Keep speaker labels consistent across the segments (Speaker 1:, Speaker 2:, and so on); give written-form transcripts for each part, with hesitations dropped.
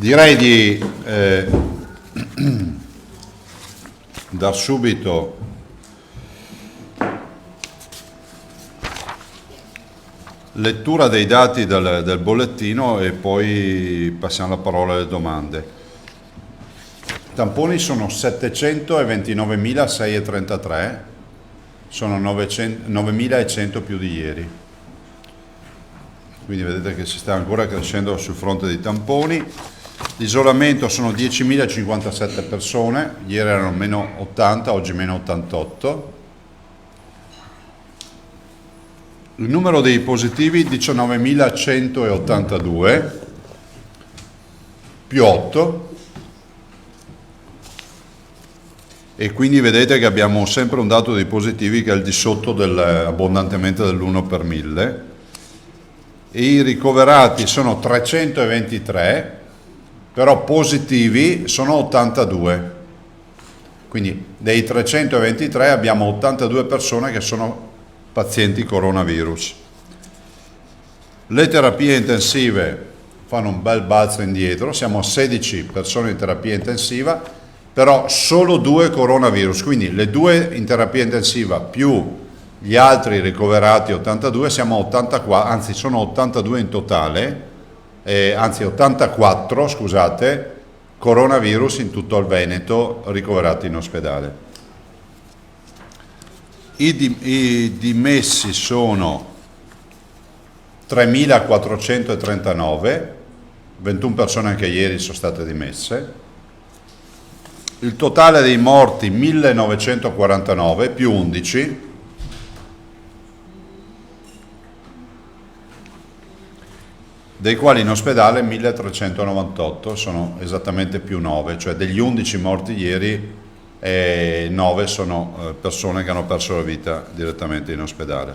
Speaker 1: Direi di dar subito lettura dei dati del bollettino e poi passiamo la parola alle domande. Tamponi sono 729.633, sono 9.100 più di ieri. Quindi vedete che si sta ancora crescendo sul fronte dei tamponi. L'isolamento sono 10.057 persone, ieri erano meno 80, oggi meno 88. Il numero dei positivi 19.182, più 8. E quindi vedete che abbiamo sempre un dato dei positivi che è al di sotto abbondantemente dell'1 per 1000. E i ricoverati sono 323, però positivi sono 82. Quindi dei 323 abbiamo 82 persone che sono pazienti coronavirus. Le terapie intensive fanno un bel balzo indietro, siamo 16 persone in terapia intensiva, però solo 2 coronavirus, quindi le 2 in terapia intensiva più gli altri ricoverati 82, siamo 84, anzi sono 82 in totale, anzi 84, scusate, coronavirus in tutto il Veneto ricoverati in ospedale. I dimessi sono 3.439, 21 persone anche ieri sono state dimesse. Il totale dei morti 1.949 più 11. Dei quali in ospedale 1.398, sono esattamente più 9, cioè degli 11 morti ieri 9 sono persone che hanno perso la vita direttamente in ospedale.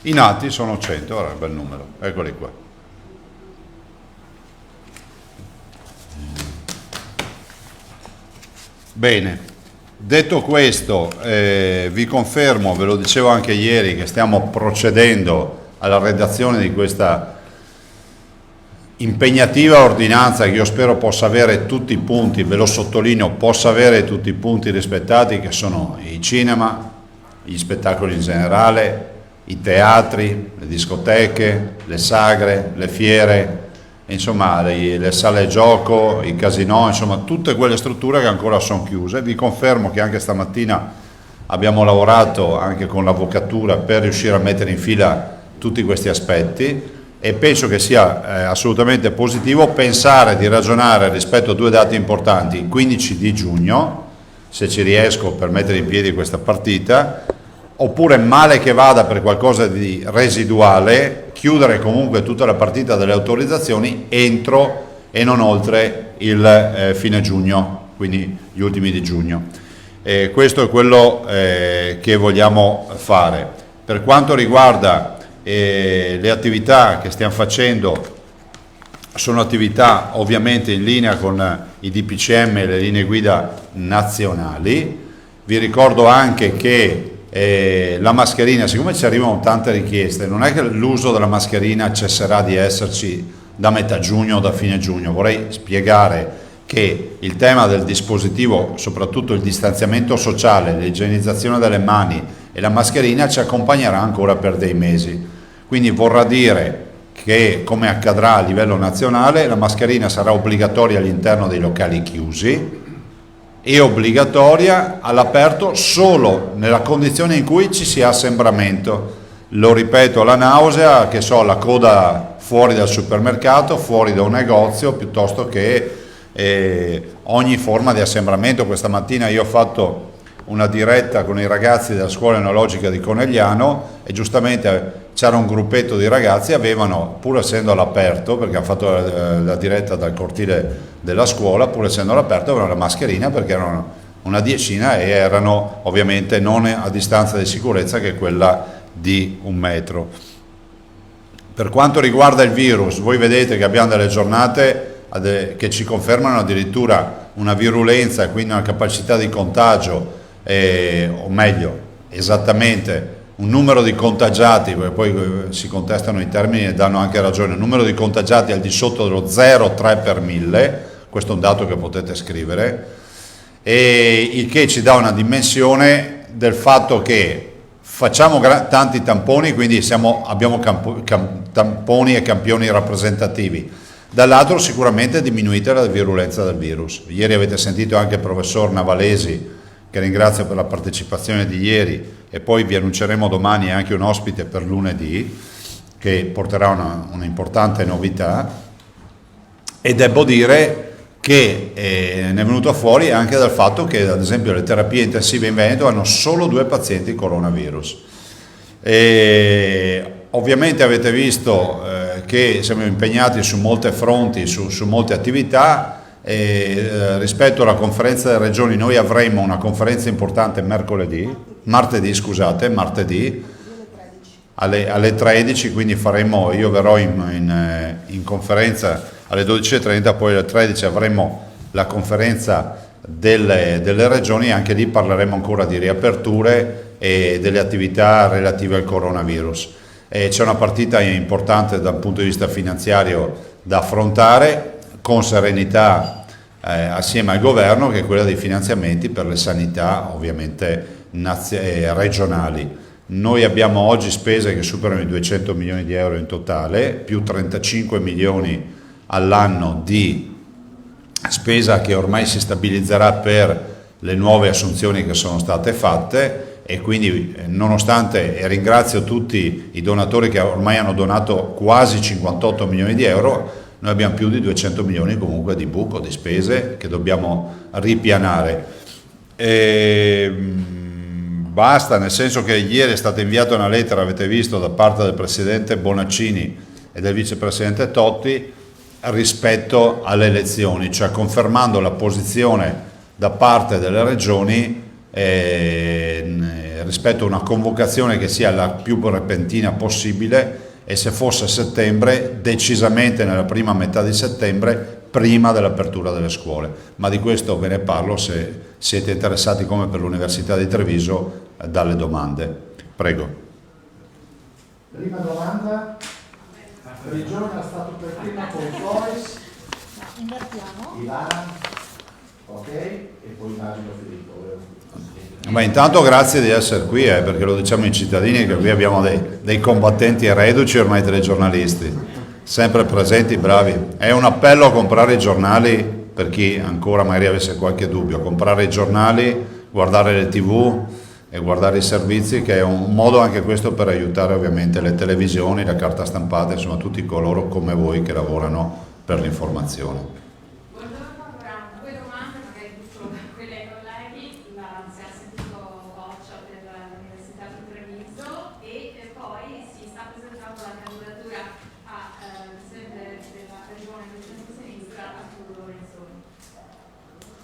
Speaker 1: I nati sono 100, ora è un bel numero, eccoli qua. Bene, detto questo, vi confermo, ve lo dicevo anche ieri, che stiamo procedendo alla redazione di questa impegnativa ordinanza che io spero possa avere tutti i punti, ve lo sottolineo, possa avere tutti i punti rispettati, che sono i cinema, gli spettacoli in generale, i teatri, le discoteche, le sagre, le fiere, insomma le sale gioco, i casinò, insomma tutte quelle strutture che ancora sono chiuse. Vi confermo che anche stamattina abbiamo lavorato anche con l'avvocatura per riuscire a mettere in fila tutti questi aspetti. E penso che sia assolutamente positivo pensare di ragionare rispetto a 2 dati importanti, il 15 di giugno, se ci riesco per mettere in piedi questa partita, oppure male che vada per qualcosa di residuale, chiudere comunque tutta la partita delle autorizzazioni entro e non oltre il fine giugno, quindi gli ultimi di giugno. Questo è quello che vogliamo fare. Per quanto riguarda le attività che stiamo facendo, sono attività ovviamente in linea con i DPCM e le linee guida nazionali. Vi ricordo anche che la mascherina, siccome ci arrivano tante richieste, non è che l'uso della mascherina cesserà di esserci da metà giugno o da fine giugno. Vorrei spiegare che il tema del dispositivo, soprattutto il distanziamento sociale, l'igienizzazione delle mani e la mascherina ci accompagnerà ancora per dei mesi. Quindi vorrà dire che, come accadrà a livello nazionale, la mascherina sarà obbligatoria all'interno dei locali chiusi e obbligatoria all'aperto solo nella condizione in cui ci sia assembramento. Lo ripeto, la nausea, che so, la coda fuori dal supermercato, fuori da un negozio, piuttosto che ogni forma di assembramento. Questa mattina io ho fatto una diretta con i ragazzi della scuola enologica di Conegliano e giustamente c'era un gruppetto di ragazzi, avevano, pur essendo all'aperto, perché hanno fatto la diretta dal cortile della scuola, pur essendo all'aperto avevano la mascherina perché erano una decina e erano ovviamente non a distanza di sicurezza che è quella di 1 metro. Per quanto riguarda il virus, voi vedete che abbiamo delle giornate che ci confermano addirittura una virulenza e quindi una capacità di contagio, o meglio, esattamente un numero di contagiati, perché poi si contestano i termini e danno anche ragione, un numero di contagiati al di sotto dello 0,3 per 1000, questo è un dato che potete scrivere, e il che ci dà una dimensione del fatto che facciamo tanti tamponi, quindi abbiamo tamponi e campioni rappresentativi. Dall'altro sicuramente è diminuita la virulenza del virus. Ieri avete sentito anche il professor Navalesi, che ringrazio per la partecipazione di ieri, e poi vi annunceremo domani anche un ospite per lunedì che porterà una importante novità, e devo dire che ne è venuto fuori anche dal fatto che ad esempio le terapie intensive in Veneto hanno solo 2 pazienti coronavirus. E ovviamente avete visto che siamo impegnati su molte fronti, su molte attività. Rispetto alla conferenza delle regioni, noi avremo una conferenza importante martedì alle 13, quindi io verrò in conferenza alle 12:30, poi alle 13 avremo la conferenza delle regioni, anche lì parleremo ancora di riaperture e delle attività relative al coronavirus. C'è una partita importante dal punto di vista finanziario da affrontare con serenità assieme al governo, che è quella dei finanziamenti per le sanità ovviamente regionali. Noi abbiamo oggi spese che superano i 200 milioni di euro in totale, più 35 milioni all'anno di spesa che ormai si stabilizzerà per le nuove assunzioni che sono state fatte, e quindi nonostante, e ringrazio tutti i donatori che ormai hanno donato quasi 58 milioni di euro, noi abbiamo più di 200 milioni comunque di buco, di spese che dobbiamo ripianare. Basta, nel senso che ieri è stata inviata una lettera, avete visto, da parte del Presidente Bonaccini e del Vicepresidente Totti rispetto alle elezioni, cioè confermando la posizione da parte delle regioni rispetto a una convocazione che sia la più repentina possibile, e se fosse a settembre, decisamente nella prima metà di settembre, prima dell'apertura delle scuole. Ma di questo ve ne parlo, se siete interessati, come per l'Università di Treviso, dalle domande. Prego.
Speaker 2: Prima domanda. Regione è stato per prima con Flores.
Speaker 3: Invertiamo.
Speaker 2: Ivana. Ok. E poi immagino Filippo.
Speaker 1: Ma intanto grazie di essere qui, perché lo diciamo ai cittadini che qui abbiamo dei combattenti e reduci ormai telegiornalisti, sempre presenti, bravi. È un appello a comprare i giornali, per chi ancora magari avesse qualche dubbio, comprare i giornali, guardare le TV e guardare i servizi, che è un modo anche questo per aiutare ovviamente le televisioni, la carta stampata, insomma tutti coloro come voi che lavorano per l'informazione.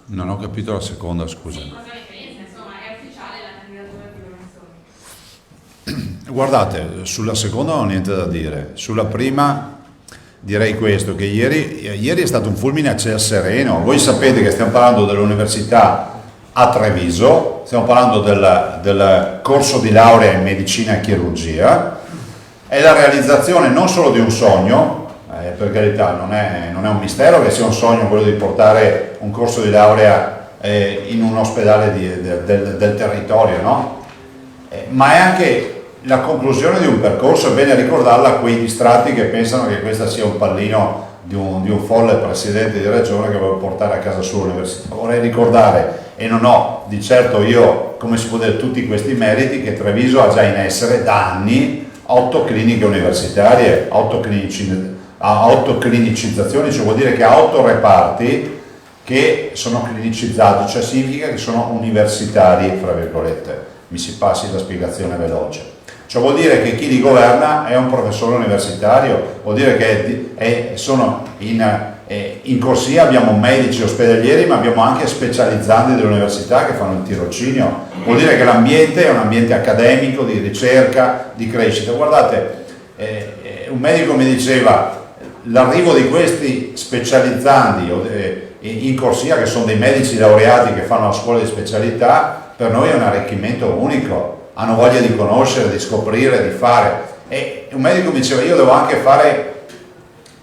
Speaker 1: Non ho capito la seconda, scusa.
Speaker 3: Sì, cosa differenza, insomma, è ufficiale la candidatura di Lorenzoni.
Speaker 1: Guardate, sulla seconda non ho niente da dire, sulla prima direi questo, che ieri è stato un fulmine a ciel sereno. Voi sapete che stiamo parlando dell'università a Treviso, stiamo parlando del corso di laurea in medicina e chirurgia, è la realizzazione non solo di un sogno, per carità non è un mistero che sia un sogno quello di portare un corso di laurea in un ospedale del territorio, no? Ma è anche la conclusione di un percorso. È bene ricordarla a quei distratti che pensano che questa sia un pallino di un folle presidente di regione che vuole portare a casa sua l'università. Vorrei ricordare, e non ho di certo io, come si può dire, tutti questi meriti, che Treviso ha già in essere da anni 8 cliniche universitarie, 8 clinicizzazioni, cioè vuol dire che ha 8 reparti che sono clinicizzati, cioè significa che sono universitari, fra virgolette, mi si passi la spiegazione veloce. Cioè vuol dire che chi li governa è un professore universitario, vuol dire che sono in corsia, abbiamo medici ospedalieri, ma abbiamo anche specializzandi dell'università che fanno il tirocinio, vuol dire che l'ambiente è un ambiente accademico, di ricerca, di crescita. Guardate, un medico mi diceva, l'arrivo di questi specializzandi in corsia, che sono dei medici laureati che fanno la scuola di specialità, per noi è un arricchimento unico. hanno voglia di conoscere, di scoprire, di fare. E un medico mi diceva, io devo anche fare,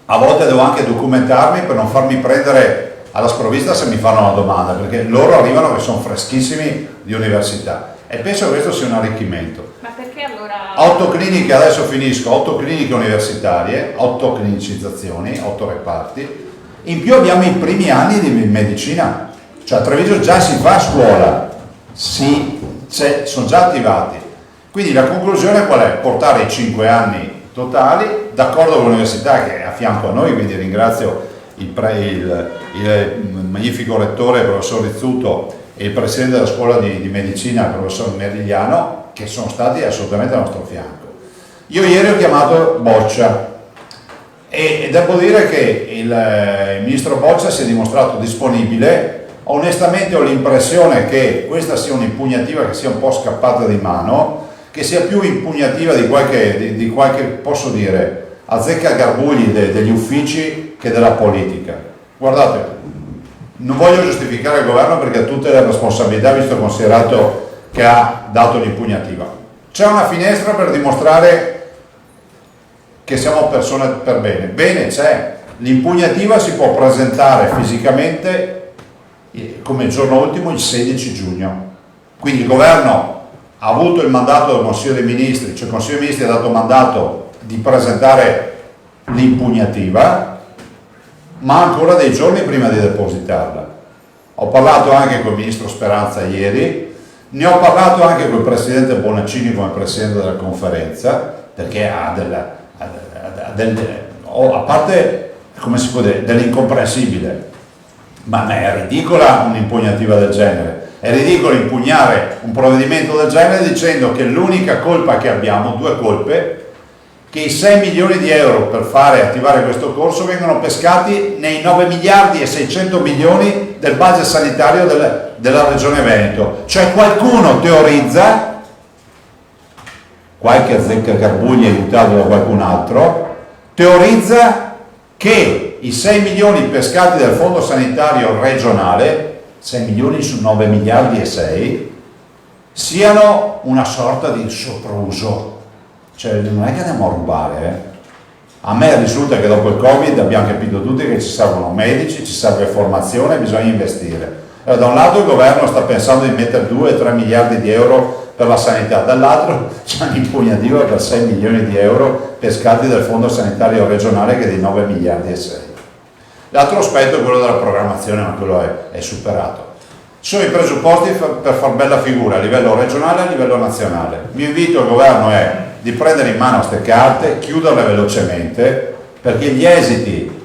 Speaker 1: a volte devo anche documentarmi per non farmi prendere alla sprovvista se mi fanno una domanda, perché loro arrivano che sono freschissimi di università, e penso che questo sia un arricchimento.
Speaker 3: Ma perché allora...
Speaker 1: 8 cliniche, adesso finisco, 8 cliniche universitarie, 8 clinicizzazioni, 8 reparti, in più abbiamo i primi anni di medicina, cioè a Treviso già si fa a scuola, sono già attivati. Quindi la conclusione qual è? Portare i 5 anni totali, d'accordo con l'università che è a fianco a noi, quindi ringrazio il magnifico rettore, il professor Rizzuto, e il presidente della scuola di medicina, il professor Merigliano, che sono stati assolutamente al nostro fianco. Io ieri ho chiamato Boccia e devo dire che il ministro Boccia si è dimostrato disponibile. Onestamente ho l'impressione che questa sia un'impugnativa che sia un po' scappata di mano, che sia più impugnativa di qualche posso dire, azzeccagarbugli degli uffici che della politica. Guardate, non voglio giustificare il governo perché ha tutte le responsabilità, visto considerato che ha dato l'impugnativa. C'è una finestra per dimostrare che siamo persone per bene. Bene, c'è. L'impugnativa si può presentare fisicamente come giorno ultimo il 16 giugno. Quindi il governo ha avuto il mandato del Consiglio dei Ministri, cioè il Consiglio dei Ministri ha dato mandato di presentare l'impugnativa, ma ancora dei giorni prima di depositarla. Ho parlato anche con il Ministro Speranza ieri, ne ho parlato anche con il Presidente Bonaccini come Presidente della conferenza, perché a parte, come si può dire, dell'incomprensibile. Ma è ridicola un'impugnativa del genere, è ridicolo impugnare un provvedimento del genere dicendo che l'unica colpa che abbiamo, due colpe, che i 6 milioni di euro per attivare questo corso vengono pescati nei 9 miliardi e 600 milioni del budget sanitario della Regione Veneto. Cioè qualcuno teorizza, qualche azzeccagarbugli aiutato da qualcun altro, teorizza che i 6 milioni pescati dal fondo sanitario regionale, 6 milioni su 9 miliardi e 6, siano una sorta di sopruso. Cioè non è che andiamo a rubare. A me risulta che dopo il Covid abbiamo capito tutti che ci servono medici, ci serve formazione, bisogna investire. Allora, da un lato il governo sta pensando di mettere 2-3 miliardi di euro per la sanità, dall'altro c'è un'impugnativa per 6 milioni di euro pescati dal fondo sanitario regionale che è di 9 miliardi e 6. L'altro aspetto è quello della programmazione, ma quello è superato. Sono i presupposti per far bella figura a livello regionale e a livello nazionale. Il mio invito al governo è di prendere in mano queste carte, chiuderle velocemente, perché gli esiti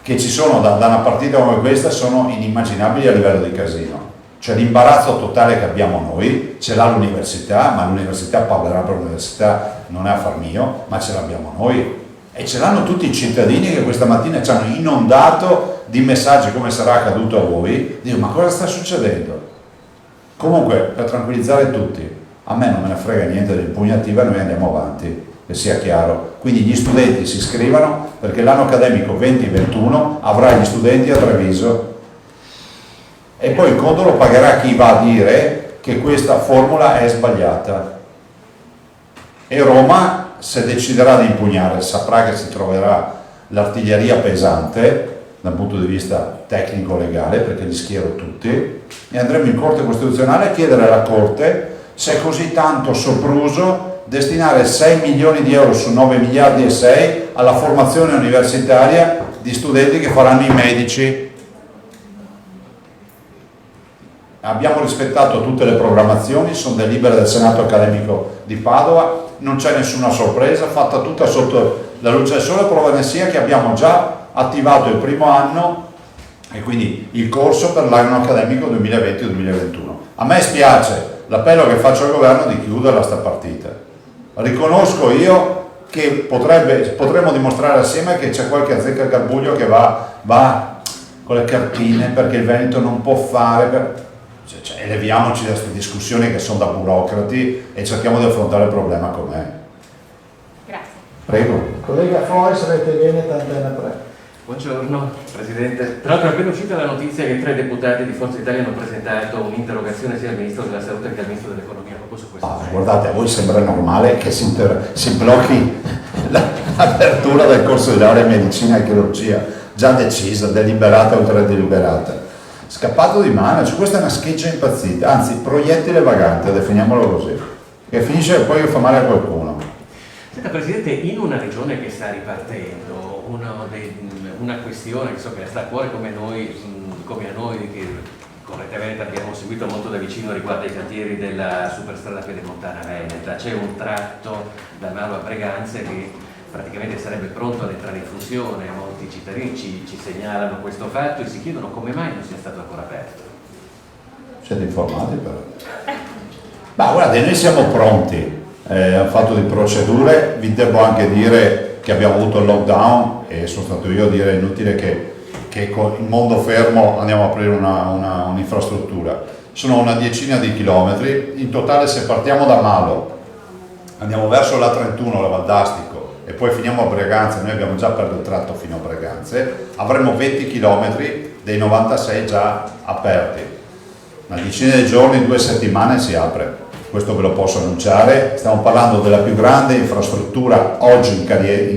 Speaker 1: che ci sono da una partita come questa sono inimmaginabili a livello di casino. Cioè l'imbarazzo totale che abbiamo noi, ce l'ha l'università, ma l'università parlerà per l'università, non è affar mio, ma ce l'abbiamo noi. E ce l'hanno tutti i cittadini che questa mattina ci hanno inondato di messaggi come sarà accaduto a voi. Dico, ma cosa sta succedendo? Comunque, per tranquillizzare tutti, a me non me ne frega niente dell'impugnativa e noi andiamo avanti, che sia chiaro. Quindi gli studenti si iscrivano perché l'anno accademico 2021 avrà gli studenti a Treviso. E poi il conto lo pagherà chi va a dire che questa formula è sbagliata. E Roma, se deciderà di impugnare, saprà che si troverà l'artiglieria pesante dal punto di vista tecnico-legale, perché li schiero tutti, e andremo in Corte Costituzionale a chiedere alla Corte se è così tanto sopruso destinare 6 milioni di euro su 9 miliardi e 6 alla formazione universitaria di studenti che faranno i medici. Abbiamo rispettato tutte le programmazioni, sono delibere del Senato Accademico di Padova, non c'è nessuna sorpresa, fatta tutta sotto la luce del sole, prova ne sia che abbiamo già attivato il primo anno e quindi il corso per l'anno accademico 2020-2021. A me spiace, l'appello che faccio al governo è di chiuderla sta partita. Riconosco io che potremmo dimostrare assieme che c'è qualche azzeccagarbugli che va con le cartine perché il Veneto non può fare... Cioè, eleviamoci da queste discussioni che sono da burocrati e cerchiamo di affrontare il problema com'è.
Speaker 3: Grazie.
Speaker 1: Prego.
Speaker 2: Collega Fois, Rete Veneta, Antena 3.
Speaker 4: Buongiorno Presidente. Tra l'altro è appena uscita la notizia che 3 deputati di Forza Italia hanno presentato un'interrogazione sia al Ministro della Salute che al Ministro dell'Economia proprio su questo.
Speaker 1: Guardate, a voi sembra normale che si blocchi l'apertura del corso di laurea in medicina e chirurgia, già decisa, deliberata oltre deliberata. Scappato di mano, cioè questa è una scheggia impazzita, anzi proiettile vagante, definiamolo così, che finisce e poi fa male a qualcuno.
Speaker 4: Senta Presidente, in una regione che sta ripartendo, una questione che so che le sta a cuore come a noi che correttamente abbiamo seguito molto da vicino riguarda i cantieri della superstrada pedemontana veneta. C'è un tratto da Malo a Breganze che praticamente sarebbe pronto ad entrare in funzione, molti cittadini ci segnalano questo fatto e si chiedono come mai non sia stato ancora aperto.
Speaker 1: Siete informati però? Ma guardate, noi siamo pronti, abbiamo fatto di procedure, vi devo anche dire che abbiamo avuto il lockdown e sono stato io a dire è inutile che con il mondo fermo andiamo a aprire un'infrastruttura. Sono una decina di chilometri, in totale se partiamo da Malo, andiamo verso la 31, la Valdastico e poi finiamo a Breganze, noi abbiamo già aperto il tratto fino a Breganze, avremo 20 chilometri dei 96 già aperti. Una decina di giorni, 2 settimane si apre. Questo ve lo posso annunciare, stiamo parlando della più grande infrastruttura oggi in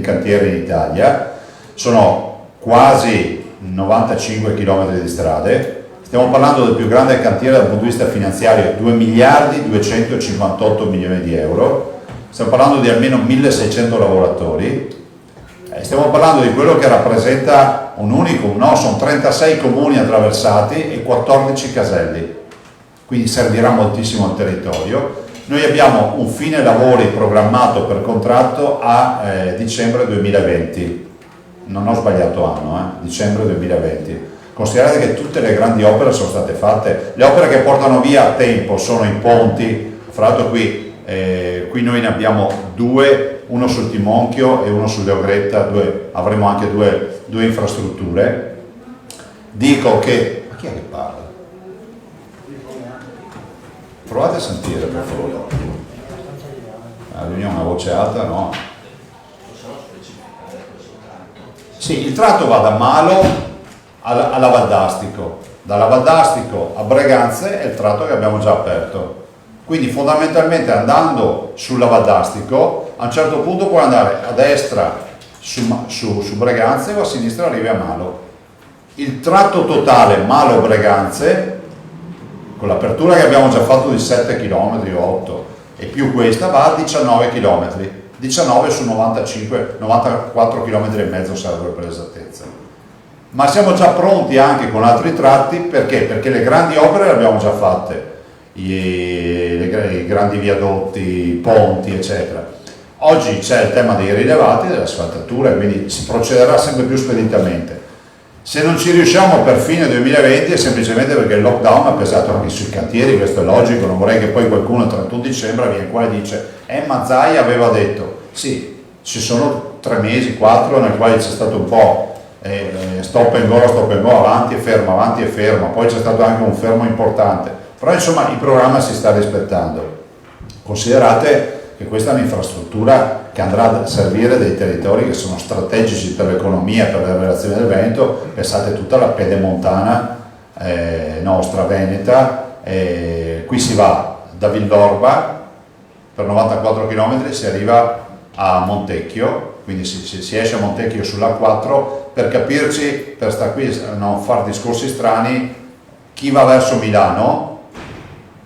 Speaker 1: cantiere in Italia, sono quasi 95 km di strade, stiamo parlando del più grande cantiere dal punto di vista finanziario, 2 miliardi 258 milioni di euro, stiamo parlando di almeno 1600 lavoratori, stiamo parlando di quello che rappresenta un unicum, no? Sono 36 comuni attraversati e 14 caselli. Quindi servirà moltissimo al territorio. Noi abbiamo un fine lavori programmato per contratto a dicembre 2020, non ho sbagliato anno, dicembre 2020. Considerate che tutte le grandi opere sono state fatte, le opere che portano via tempo sono i ponti, fra l'altro qui noi ne abbiamo 2, uno sul Timonchio e uno sul Leogretta, avremo anche due infrastrutture. Dico che... Ma chi è che parla? Provate a sentire per favore. La riunione una voce alta, no? Sì, il tratto va da Malo alla Valdastico. Dalla Valdastico a Breganze è il tratto che abbiamo già aperto. Quindi fondamentalmente andando sulla Valdastico, a un certo punto puoi andare a destra su Breganze o a sinistra arrivi a Malo. Il tratto totale Malo-Breganze, con l'apertura che abbiamo già fatto di 7 km o 8 e più questa va a 19 km, 19 su 94 km e mezzo sarebbero per l'esattezza. Ma siamo già pronti anche con altri tratti, perché le grandi opere le abbiamo già fatte, i grandi viadotti, i ponti eccetera. Oggi c'è il tema dei rilevati, dell'asfaltatura, quindi si procederà sempre più speditamente. Se non ci riusciamo per fine 2020 è semplicemente perché il lockdown ha pesato anche sui cantieri, questo è logico, non vorrei che poi qualcuno il 31 dicembre viene qua e dice Mazzai aveva detto, sì, ci sono 3 mesi, 4 nel quale c'è stato un po' stop and go, avanti e ferma, poi c'è stato anche un fermo importante, però insomma il programma si sta rispettando. Considerate che questa è un'infrastruttura che andrà a servire dei territori che sono strategici per l'economia, per le relazioni del Veneto. Pensate tutta la pedemontana nostra veneta, qui si va da Villorba per 94 km, si arriva a Montecchio, quindi si esce a Montecchio sulla 4, per capirci, per stare qui non fare discorsi strani, chi va verso Milano,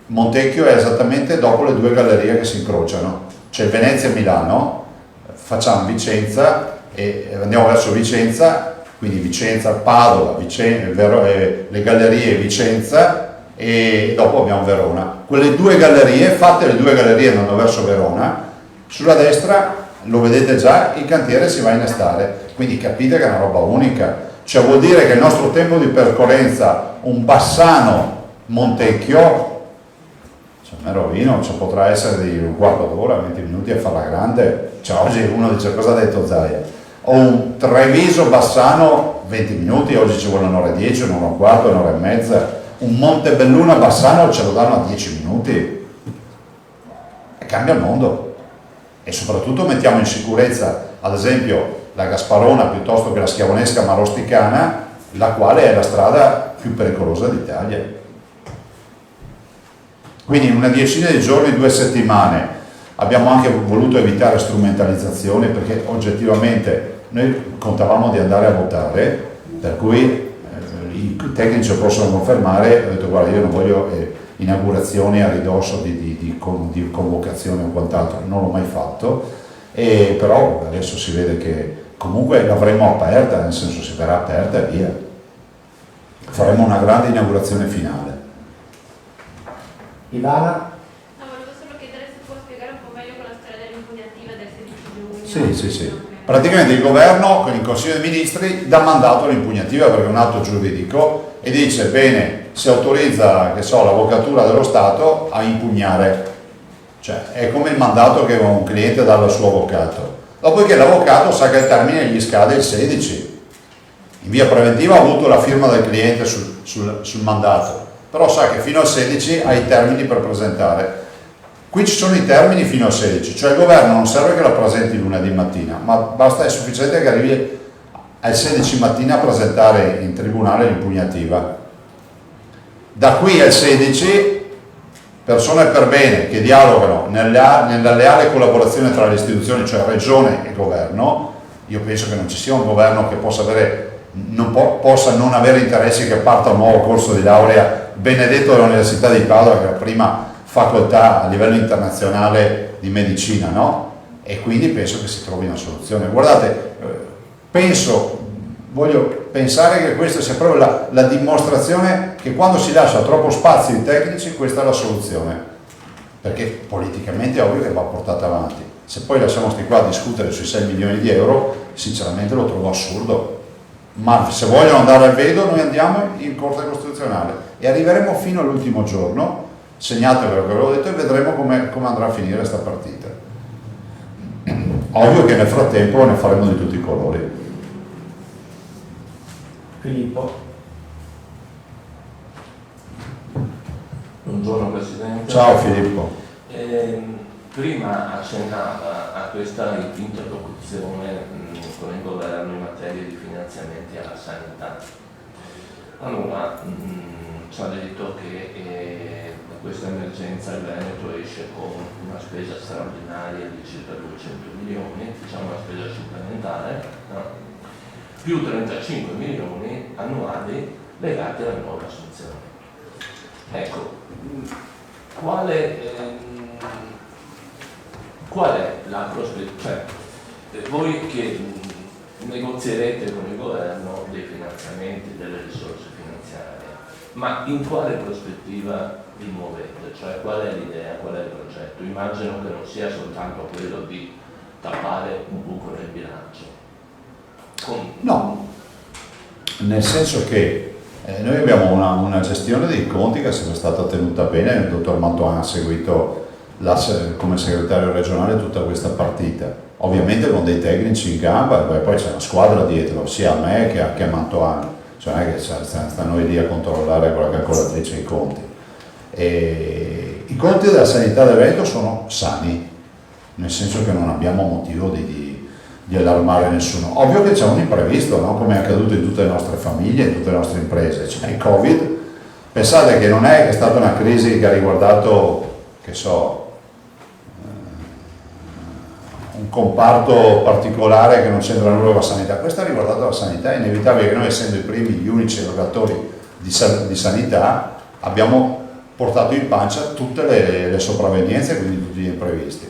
Speaker 1: Montecchio è esattamente dopo le 2 gallerie che si incrociano, c'è Venezia e Milano, facciamo Vicenza e andiamo verso Vicenza, quindi Vicenza, Padova, le gallerie Vicenza e dopo abbiamo Verona. Quelle 2 gallerie, fatte le 2 gallerie andando verso Verona, sulla destra lo vedete già, il cantiere si va a innestare, quindi capite che è una roba unica, cioè vuol dire che il nostro tempo di percorrenza, un Bassano Montecchio, me rovino, cioè potrà essere di un quarto d'ora, 20 minuti a farla grande, cioè oggi uno dice cosa ha detto Zaia, o un Treviso Bassano 20 minuti, oggi ci vuole un'ora e 10, un'ora e un quarto, un'ora e mezza, un Montebelluna Bassano ce lo danno a 10 minuti e cambia il mondo. E soprattutto mettiamo in sicurezza, ad esempio la Gasparona piuttosto che la Schiavonesca Marosticana, la quale è la strada più pericolosa d'Italia. Quindi in una decina di giorni, 2 settimane, abbiamo anche voluto evitare strumentalizzazioni, perché oggettivamente noi contavamo di andare a votare, per cui i tecnici lo possono confermare. Ho detto guarda, io non voglio inaugurazioni a ridosso di convocazione o quant'altro, non l'ho mai fatto, però adesso si vede che comunque l'avremo aperta, nel senso si verrà aperta e via. Faremo una grande inaugurazione finale.
Speaker 2: Ivana?
Speaker 3: No, volevo solo chiedere se può spiegare un po' meglio con la storia dell'impugnativa del 16 giugno.
Speaker 1: Sì. Praticamente il governo con il Consiglio dei Ministri dà mandato all'impugnativa, perché è un atto giuridico, e dice bene, si autorizza, che so, l'avvocatura dello Stato a impugnare. Cioè è come il mandato che un cliente dà al suo avvocato. Dopodiché l'avvocato sa che il termine gli scade il 16. In via preventiva ha avuto la firma del cliente sul mandato, però sa che fino al 16 ha i termini per presentare. Qui ci sono i termini fino al 16, cioè il governo non serve che la presenti lunedì mattina, ma basta, è sufficiente che arrivi al 16 mattina a presentare in tribunale l'impugnativa. Da qui al 16 persone per bene che dialogano nella leale collaborazione tra le istituzioni, cioè regione e governo. Io penso che non ci sia un governo che possa non avere interessi che parta un nuovo corso di laurea benedetto dell'Università di Padova, che è la prima facoltà a livello internazionale di medicina, no? E quindi penso che si trovi una soluzione. Guardate, voglio pensare che questa sia proprio la dimostrazione che quando si lascia troppo spazio ai tecnici, questa è la soluzione, perché politicamente è ovvio che va portata avanti. Se poi lasciamo sti qua a discutere sui 6 milioni di euro, sinceramente lo trovo assurdo. Ma se vogliono andare al vedo, noi andiamo in Corte Costituzionale e arriveremo fino all'ultimo giorno. Segnatevelo che ve l'ho detto e vedremo come andrà a finire questa partita. Ovvio che nel frattempo ne faremo di tutti i colori.
Speaker 2: Filippo?
Speaker 5: Buongiorno Presidente.
Speaker 1: Ciao Filippo.
Speaker 5: Prima accennava a questa interlocuzione con il governo in materia di finanziamenti alla sanità. Allora, ci ha detto che da questa emergenza il Veneto esce con una spesa straordinaria di circa 200 milioni, diciamo una spesa supplementare, no? Più 35 milioni annuali legati alle nuove assunzioni. Ecco, qual è la prospettiva? Cioè, voi che negozierete con il governo dei finanziamenti, delle risorse finanziarie, ma in quale prospettiva vi muovete? Cioè, qual è l'idea, qual è il progetto? Immagino che non sia soltanto quello di tappare un buco nel bilancio.
Speaker 1: No, nel senso che noi abbiamo una gestione dei conti che è sempre stata tenuta bene. Il dottor Mantoan ha seguito come segretario regionale tutta questa partita, ovviamente con dei tecnici in gamba, poi c'è una squadra dietro, sia a me che a Mantoan, cioè non è che sta noi lì a controllare con la calcolatrice i conti. E i conti della sanità del Veneto sono sani, nel senso che non abbiamo motivo di allarmare nessuno. Ovvio che c'è un imprevisto, no? Come è accaduto in tutte le nostre famiglie, in tutte le nostre imprese. C'è il Covid. Pensate che non è che è stata una crisi che ha riguardato, che so, un comparto particolare che non c'entra nulla con la sanità. Questa ha riguardato la sanità. È inevitabile che noi, essendo i primi, gli unici erogatori di sanità, abbiamo portato in pancia tutte le sopravvenienze, quindi tutti gli imprevisti.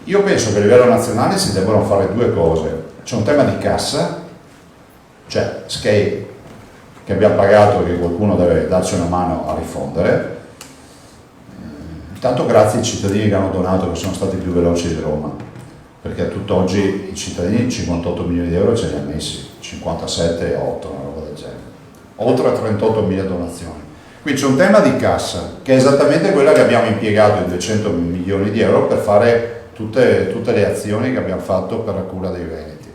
Speaker 1: Io penso che a livello nazionale si debbano fare due cose. C'è un tema di cassa, cioè SCAI, che abbiamo pagato e che qualcuno deve darci una mano a rifondere. Intanto grazie ai cittadini che hanno donato, che sono stati più veloci di Roma, perché a tutt'oggi i cittadini 58 milioni di euro ce li hanno messi, 57 e 8, una roba del genere, oltre a 38.000 donazioni. Qui c'è un tema di cassa, che è esattamente quella che abbiamo impiegato, i 200 milioni di euro, per fare tutte le azioni che abbiamo fatto per la cura dei veneti.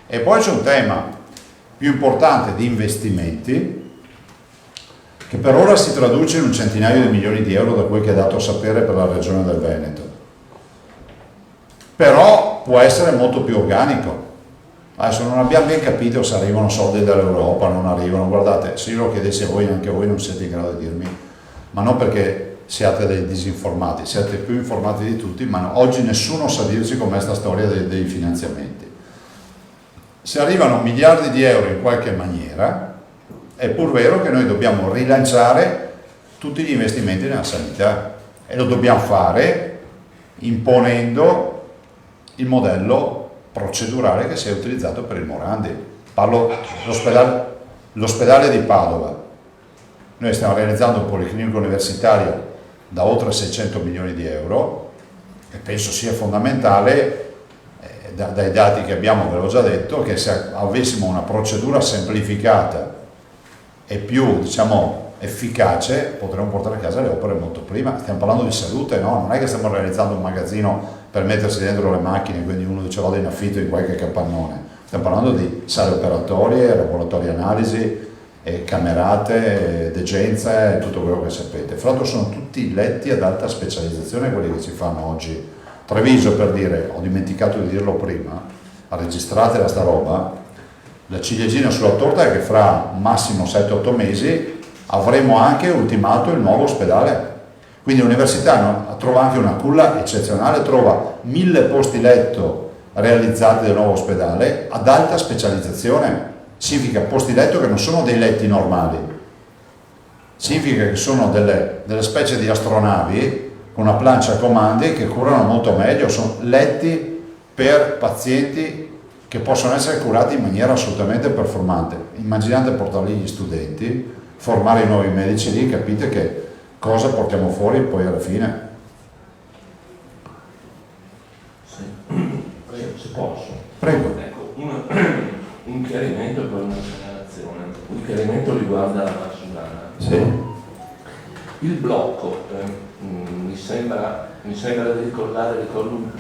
Speaker 1: E poi c'è un tema più importante di investimenti, che per ora si traduce in un centinaio di milioni di euro, da quel che è dato a sapere, per la regione del Veneto. Però può essere molto più organico, Adesso non abbiamo ben capito se arrivano soldi dall'Europa, non arrivano. Guardate, se io lo chiedessi a voi, anche voi non siete in grado di dirmi, ma non perché siate dei disinformati, siete più informati di tutti, ma oggi nessuno sa dirci com'è sta storia dei finanziamenti. Se arrivano miliardi di euro in qualche maniera, è pur vero che noi dobbiamo rilanciare tutti gli investimenti nella sanità e lo dobbiamo fare imponendo il modello procedurale che si è utilizzato per il Morandi. Parlo dell'ospedale di Padova. Noi stiamo realizzando un policlinico universitario da oltre 600 milioni di euro e penso sia fondamentale, dai dati che abbiamo, ve l'ho già detto, che se avessimo una procedura semplificata e più, diciamo, efficace, potremmo portare a casa le opere molto prima. Stiamo parlando di salute, no? Non è che stiamo realizzando un magazzino per mettersi dentro le macchine, quindi uno dice vado in affitto in qualche capannone. Stiamo parlando di sale operatorie, laboratori analisi, camerate, degenze e tutto quello che sapete. Fra l'altro sono tutti letti ad alta specializzazione quelli che si fanno oggi. Treviso, per dire, ho dimenticato di dirlo prima, registrate sta roba, la ciliegina sulla torta è che fra massimo 7-8 mesi avremo anche ultimato il nuovo ospedale. Quindi l'università trova anche una culla eccezionale, trova 1000 posti letto realizzati del nuovo ospedale ad alta specializzazione. Significa posti letto che non sono dei letti normali, significa che sono delle specie di astronavi con una plancia a comandi che curano molto meglio, sono letti per pazienti che possono essere curati in maniera assolutamente performante. Immaginate portarli gli studenti, formare i nuovi medici lì, capite che cosa portiamo fuori poi alla fine.
Speaker 5: Sì. Se posso.
Speaker 1: Prego.
Speaker 5: Ecco, un chiarimento per una segnalazione. Il chiarimento riguarda la Valsugana.
Speaker 1: Sì.
Speaker 5: Il blocco, mi sembra di ricordare, ricordo un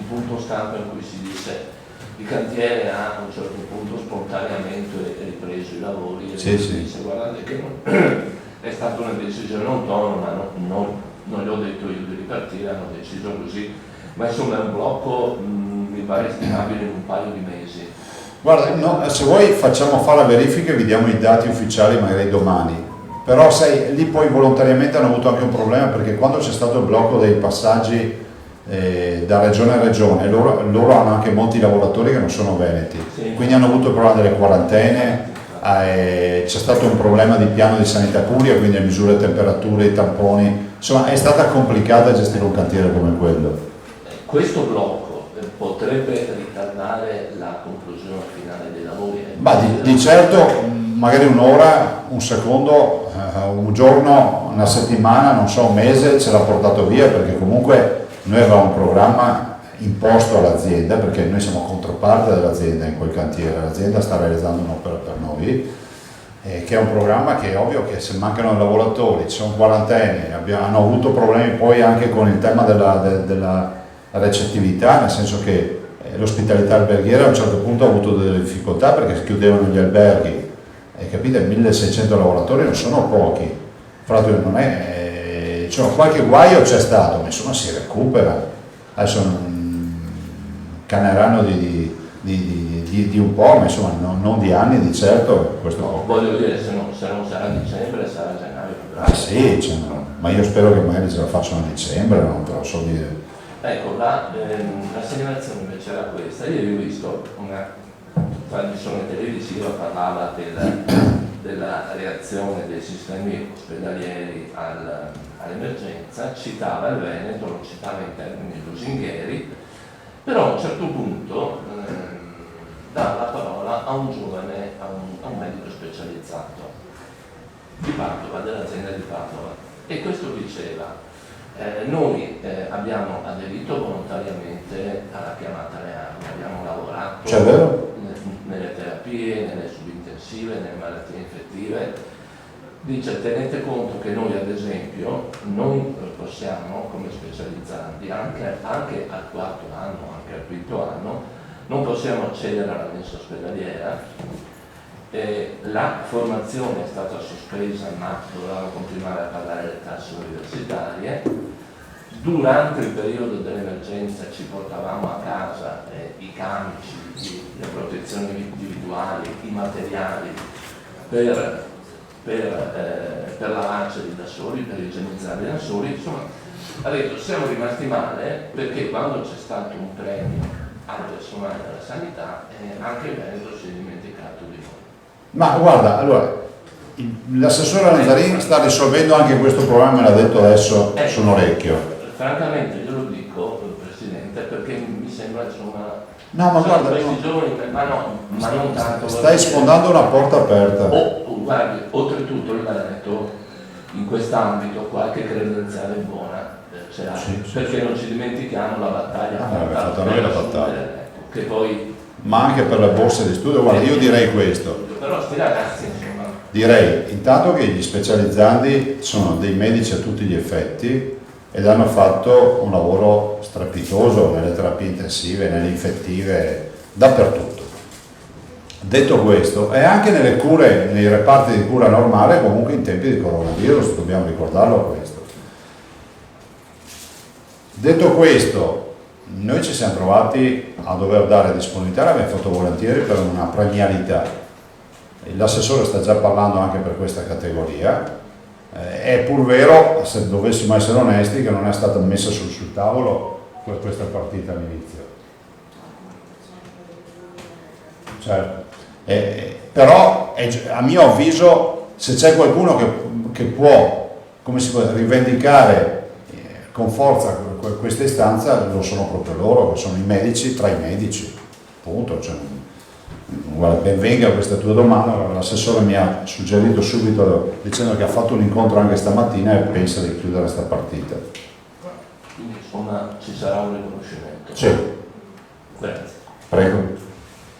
Speaker 5: punto stampa in cui si disse il cantiere ha a un certo punto spontaneamente ripreso i lavori e
Speaker 1: sì.
Speaker 5: si disse guardate che è stata una decisione autonoma, non gli ho detto io di ripartire, hanno deciso così, ma insomma è un blocco mi pare stimabile in un paio di mesi.
Speaker 1: Guarda, no, se vuoi facciamo fare la verifica e vi diamo i dati ufficiali magari domani. Però sai, lì poi volontariamente hanno avuto anche un problema perché quando c'è stato il blocco dei passaggi da regione a regione, loro hanno anche molti lavoratori che non sono veneti, sì. Quindi hanno avuto il problema delle quarantene, c'è stato un problema di piano di sanità pubblica, quindi le misure temperature, i tamponi, insomma è stata complicata gestire un cantiere come quello.
Speaker 5: Questo blocco potrebbe ritardare la conclusione finale dei lavori?
Speaker 1: Ma di certo magari un'ora, un secondo, un giorno, una settimana, non so, un mese ce l'ha portato via perché comunque noi avevamo un programma imposto all'azienda perché noi siamo controparte dell'azienda in quel cantiere, l'azienda sta realizzando un'opera per noi che è un programma che è ovvio che se mancano i lavoratori, ci sono quarantene, hanno avuto problemi poi anche con il tema della recettività, nel senso che l'ospitalità alberghiera a un certo punto ha avuto delle difficoltà perché si chiudevano gli alberghi. E capite, 1600 lavoratori non sono pochi, fra l'altro non è, cioè, qualche guaio c'è stato, ma insomma si recupera, adesso caneranno di un po', ma insomma non di anni di certo. Questo
Speaker 5: no, voglio dire, se non sarà dicembre sarà gennaio.
Speaker 1: Ah sì, cioè, ma io spero che magari ce la facciano a dicembre, non te lo so dire.
Speaker 5: Ecco, la segnalazione invece era questa, io ho visto una trasmissione televisiva parlava della reazione dei sistemi ospedalieri all'emergenza, citava il Veneto, lo citava in termini lusinghieri, però a un certo punto dava la parola a un giovane, a un medico specializzato di Padova, dell'azienda di Padova, e questo diceva noi abbiamo aderito volontariamente alla chiamata reale, abbiamo lavorato nelle terapie, nelle subintensive, nelle malattie infettive. Dice tenete conto che noi ad esempio non possiamo come specializzanti anche al quarto anno, anche al quinto anno, non possiamo accedere alla mensa ospedaliera. La formazione è stata sospesa ma dovevamo continuare a pagare le tasse universitarie. durante il periodo dell'emergenza ci portavamo a casa i camici, le protezioni individuali, i materiali per lavarceli da soli, per igienizzarli da soli, insomma, ha detto siamo rimasti male perché quando c'è stato un premio al personale della sanità anche il Veneto si è dimenticato di noi.
Speaker 1: Ma guarda, allora, l'assessore Lazzarini sta risolvendo anche questo problema, me l'ha detto adesso sul orecchio.
Speaker 5: Francamente glielo dico, Presidente, perché mi sembra insomma...
Speaker 1: No, ma guarda,
Speaker 5: questi giovani, ma non tanto...
Speaker 1: Stai sfondando una porta aperta.
Speaker 5: Guardi, oltretutto il Veneto in quest'ambito qualche credenziale buona ce l'ha, perché non ci dimentichiamo la battaglia
Speaker 1: fatta noi la battaglia.
Speaker 5: Che poi...
Speaker 1: Ma anche per le borse di studio, guarda, io direi questo.
Speaker 5: Però sti ragazzi, insomma...
Speaker 1: Direi intanto che gli specializzandi sono dei medici a tutti gli effetti ed hanno fatto un lavoro strepitoso nelle terapie intensive, nelle infettive, dappertutto. Detto questo, e anche nelle cure, nei reparti di cura normale, comunque in tempi di coronavirus, dobbiamo ricordarlo questo. Detto questo, noi ci siamo trovati a dover dare disponibilità, l'abbiamo fatto volentieri per una premialità. L'assessore sta già parlando anche per questa categoria. È pur vero, se dovessimo essere onesti, che non è stata messa sul tavolo questa partita all'inizio. Certo. Però a mio avviso, se c'è qualcuno che può, come si può rivendicare con forza questa istanza, lo sono proprio loro, che sono i medici tra i medici, punto. Cioè, guarda, ben venga questa tua domanda. L'assessore mi ha suggerito subito dicendo che ha fatto un incontro anche stamattina e pensa di chiudere questa partita.
Speaker 5: Quindi insomma ci sarà un riconoscimento.
Speaker 1: Sì.
Speaker 5: Grazie.
Speaker 1: Prego.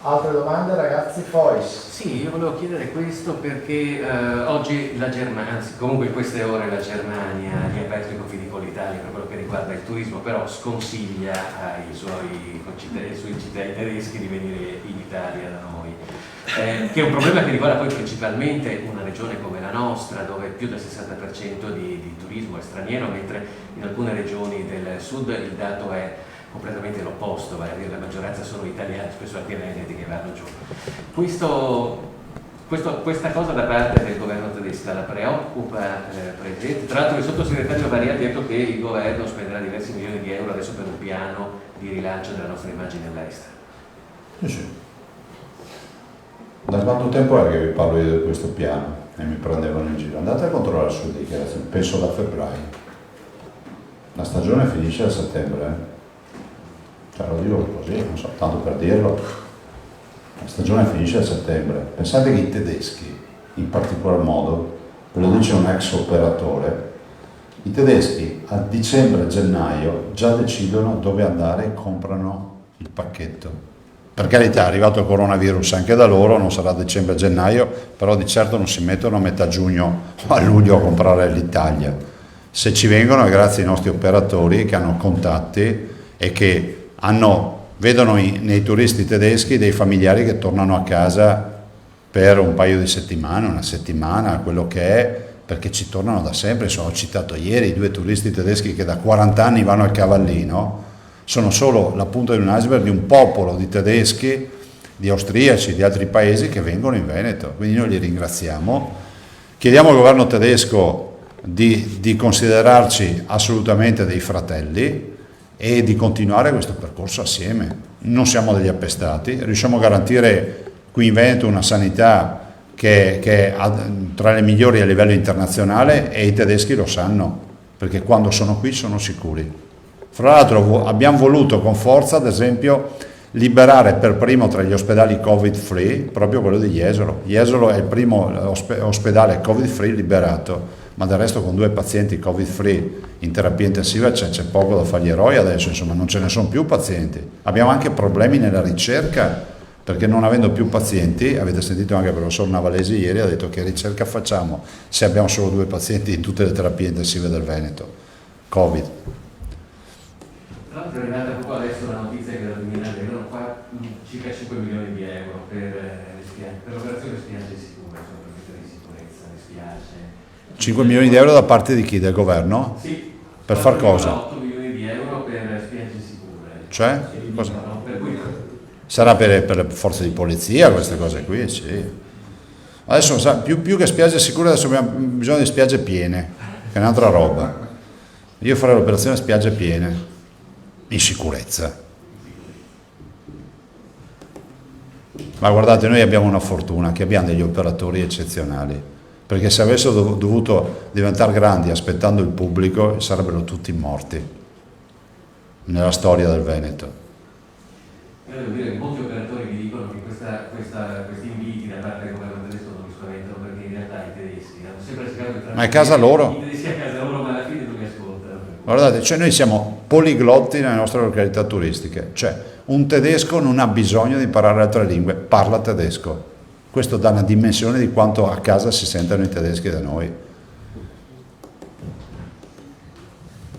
Speaker 2: Altre domande ragazzi? Fois.
Speaker 4: Sì, io volevo chiedere questo perché oggi la Germania, anzi comunque in queste ore la Germania ha riaperto i confini con l'Italia per quello che riguarda il turismo, però sconsiglia ai suoi cittadini tedeschi di venire in Italia da noi, che è un problema che riguarda poi principalmente una regione come la nostra, dove più del 60% di turismo è straniero, mentre in alcune regioni del sud il dato è completamente l'opposto, vale a dire la maggioranza sono italiani, spesso anche veneti che vanno giù. Questa cosa da parte del governo tedesco la preoccupa, Presidente? Tra l'altro il sottosegretario Varia ha detto che il governo spenderà diversi milioni di euro adesso per un piano di rilancio della nostra immagine all'estero.
Speaker 1: Sì. Da quanto tempo è che vi parlo io di questo piano e mi prendevano in giro? Andate a controllare su dichiarazione, penso da febbraio. La stagione finisce a settembre, Cioè, lo dico così, non so, tanto per dirlo. La stagione finisce a settembre. Pensate che i tedeschi, in particolar modo, ve lo dice un ex operatore, i tedeschi a dicembre-gennaio già decidono dove andare e comprano il pacchetto. Per carità, è arrivato il coronavirus anche da loro, non sarà dicembre-gennaio, però di certo non si mettono a metà giugno o a luglio a comprare l'Italia. Se ci vengono è grazie ai nostri operatori che hanno contatti e che vedono nei turisti tedeschi dei familiari che tornano a casa per un paio di settimane, una settimana, quello che è, perché ci tornano da sempre. Ho citato ieri i 2 turisti tedeschi che da 40 anni vanno al Cavallino, sono solo la punta di un iceberg di un popolo di tedeschi, di austriaci, di altri paesi che vengono in Veneto, quindi noi li ringraziamo. Chiediamo al governo tedesco di considerarci assolutamente dei fratelli e di continuare questo percorso assieme. Non siamo degli appestati, riusciamo a garantire qui in Veneto una sanità che è tra le migliori a livello internazionale e i tedeschi lo sanno, perché quando sono qui sono sicuri. Fra l'altro abbiamo voluto con forza, ad esempio, liberare per primo tra gli ospedali Covid-free proprio quello di Jesolo. Jesolo è il primo ospedale Covid-free liberato, ma del resto con 2 pazienti Covid-free in terapia intensiva c'è poco da fargli eroi adesso, insomma non ce ne sono più pazienti. Abbiamo anche problemi nella ricerca, perché non avendo più pazienti, avete sentito anche il professor Navalesi ieri, ha detto che ricerca facciamo se abbiamo solo 2 pazienti in tutte le terapie intensive del Veneto, Covid.
Speaker 4: Tra l'altro è arrivata proprio adesso la notizia che da 2000 erano qua circa 5 milioni di euro per l'operazione spiagge sicure, per di sicurezza, le spiagge.
Speaker 1: 5 milioni di euro da parte di chi? Del governo?
Speaker 4: Sì.
Speaker 1: Per far cosa?
Speaker 4: 8 milioni
Speaker 1: Cioè? Cosa?
Speaker 4: No, per cui
Speaker 1: Sarà per le forze di polizia, queste cose qui, sì. Adesso più che spiagge sicure, adesso abbiamo bisogno di spiagge piene, che è un'altra roba. Io farei l'operazione spiagge piene, in sicurezza. Ma guardate, noi abbiamo una fortuna, che abbiamo degli operatori eccezionali, perché se avessero dovuto diventare grandi aspettando il pubblico, sarebbero tutti morti nella storia del Veneto.
Speaker 4: io devo dire che molti operatori mi dicono che questi inviti da parte del governo tedesco non mi spaventano, perché in realtà i tedeschi hanno sempre cercato di
Speaker 1: Ma è casa loro?
Speaker 4: i tedeschi a casa loro, ma alla fine non li ascoltano.
Speaker 1: Guardate, cioè noi siamo poliglotti nelle nostre località turistiche, cioè un tedesco non ha bisogno di imparare altre lingue, parla tedesco. Questo dà una dimensione di quanto a casa si sentono i tedeschi da noi.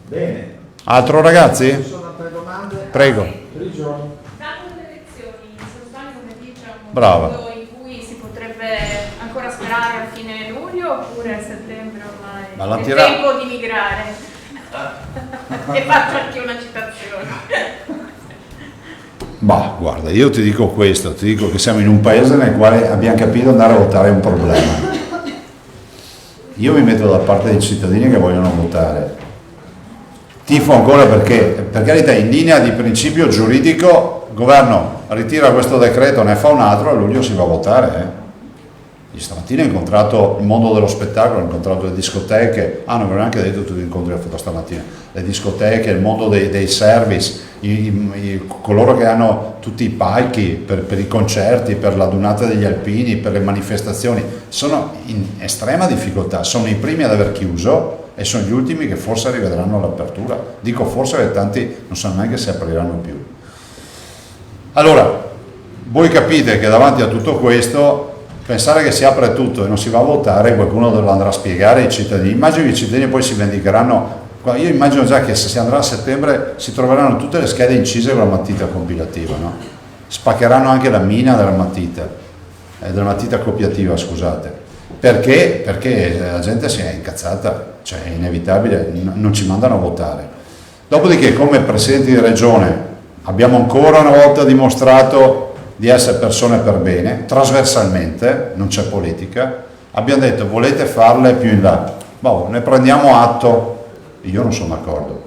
Speaker 2: Bene.
Speaker 1: Altro ragazzi?
Speaker 2: Ci sono altre domande?
Speaker 1: Prego.
Speaker 2: Prigioni.
Speaker 3: Dato le elezioni, Sant'Antonio come dice è un
Speaker 1: Brava.
Speaker 3: periodo in cui si potrebbe ancora sperare a fine luglio oppure a settembre ormai
Speaker 1: Ma la
Speaker 3: è
Speaker 1: tira-
Speaker 3: tempo di migrare. E faccio anche una citazione.
Speaker 1: Bah, guarda, io ti dico questo, ti dico che siamo in un paese nel quale abbiamo capito andare a votare è un problema. Io mi metto dalla parte dei cittadini che vogliono votare. Tifo ancora perché, per carità, in linea di principio giuridico, il governo ritira questo decreto, ne fa un altro, a luglio si va a votare. Stamattina ho incontrato il mondo dello spettacolo, ho incontrato le discoteche, non ve l'ho neanche detto tutti gli incontri che ho fatto stamattina, le discoteche, il mondo dei service, coloro che hanno tutti i palchi per i concerti, per la donata degli alpini, per le manifestazioni, sono in estrema difficoltà, sono i primi ad aver chiuso e sono gli ultimi che forse rivedranno l'apertura. Dico forse perché tanti non sanno neanche se apriranno più. Allora, voi capite che davanti a tutto questo pensare che si apre tutto e non si va a votare, qualcuno lo andrà a spiegare ai cittadini. Immagino che i cittadini poi si vendicheranno. Io immagino già che se si andrà a settembre si troveranno tutte le schede incise con la matita compilativa, no? Spaccheranno anche la mina della matita copiativa, scusate. Perché? Perché la gente si è incazzata, cioè è inevitabile, non ci mandano a votare. Dopodiché, come presidenti di regione, abbiamo ancora una volta dimostrato di essere persone per bene, trasversalmente, non c'è politica. Abbiamo detto volete farle più in là, boh, ne prendiamo atto, io non sono d'accordo,